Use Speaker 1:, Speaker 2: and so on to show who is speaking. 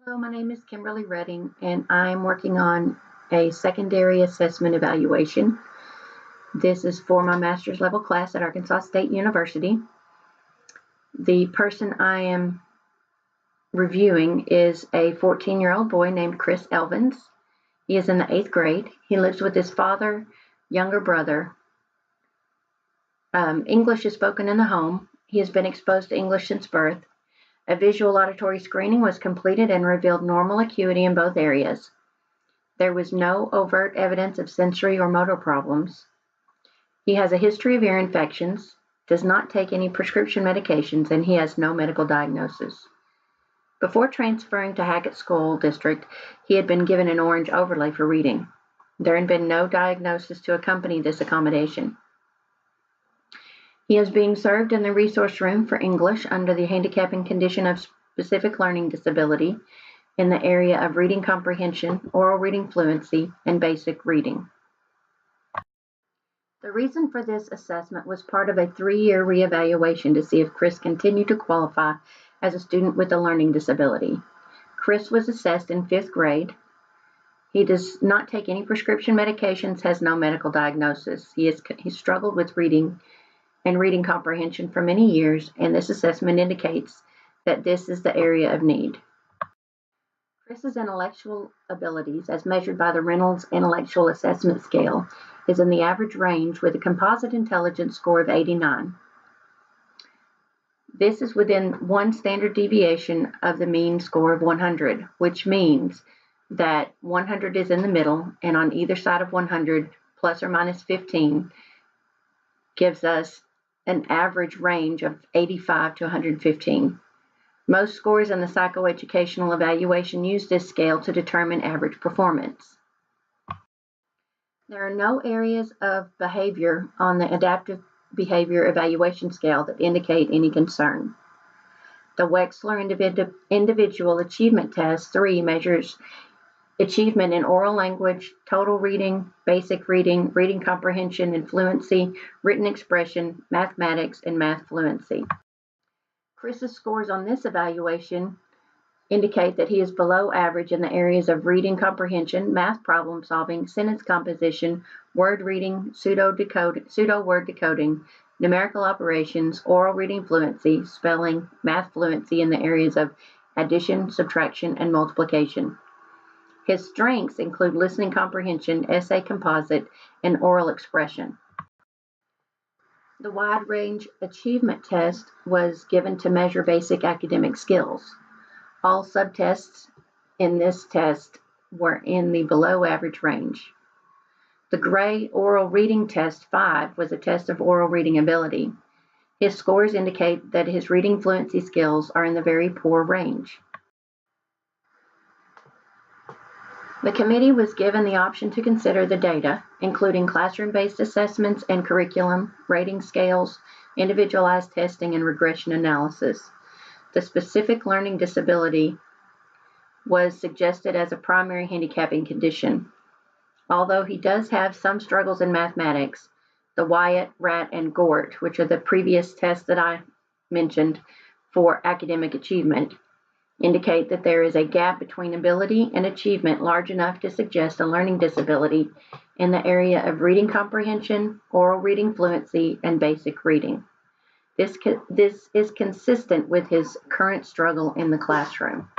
Speaker 1: Hello, my name is Kimberly Redding, and I'm working on a secondary assessment evaluation. This is for my master's level class at Arkansas State University. The person I am reviewing is a 14-year-old boy named Chris Elvins. He is in the 8th grade. He lives with his father, younger brother. English is spoken in the home. He has been exposed to English since birth. A visual auditory screening was completed and revealed normal acuity in both areas. There was no overt evidence of sensory or motor problems. He has a history of ear infections, does not take any prescription medications, and he has no medical diagnosis. Before transferring to Hackett School District, he had been given an orange overlay for reading. There had been no diagnosis to accompany this accommodation. He is being served in the resource room for English under the handicapping condition of specific learning disability in the area of reading comprehension, oral reading fluency, and basic reading. The reason for this assessment was part of a 3-year reevaluation to see if Chris continued to qualify as a student with a learning disability. Chris was assessed in 5th grade. He does not take any prescription medications, has no medical diagnosis. He struggled with reading and reading comprehension for many years, and this assessment indicates that this is the area of need. Chris's intellectual abilities, as measured by the Reynolds Intellectual Assessment Scale, is in the average range with a composite intelligence score of 89. This is within one standard deviation of the mean score of 100, which means that 100 is in the middle, and on either side of 100, plus or minus 15, gives us an average range of 85 to 115. Most scores in the psychoeducational evaluation use this scale to determine average performance. There are no areas of behavior on the adaptive behavior evaluation scale that indicate any concern. The Wechsler Individual Achievement Test 3 measures achievement in oral language, total reading, basic reading, reading comprehension and fluency, written expression, mathematics, and math fluency. Chris's scores on this evaluation indicate that he is below average in the areas of reading comprehension, math problem solving, sentence composition, word reading, pseudo-word decoding, numerical operations, oral reading fluency, spelling, math fluency in the areas of addition, subtraction, and multiplication. His strengths include listening comprehension, essay composite, and oral expression. The wide range achievement test was given to measure basic academic skills. All subtests in this test were in the below average range. The Gray Oral Reading Test 5 was a test of oral reading ability. His scores indicate that his reading fluency skills are in the very poor range. The committee was given the option to consider the data, including classroom-based assessments and curriculum, rating scales, individualized testing, and regression analysis. The specific learning disability was suggested as a primary handicapping condition. Although he does have some struggles in mathematics, the Wyatt, RAT, and GORT, which are the previous tests that I mentioned for academic achievement, indicate that there is a gap between ability and achievement large enough to suggest a learning disability in the area of reading comprehension, oral reading fluency, and basic reading. This is consistent with his current struggle in the classroom.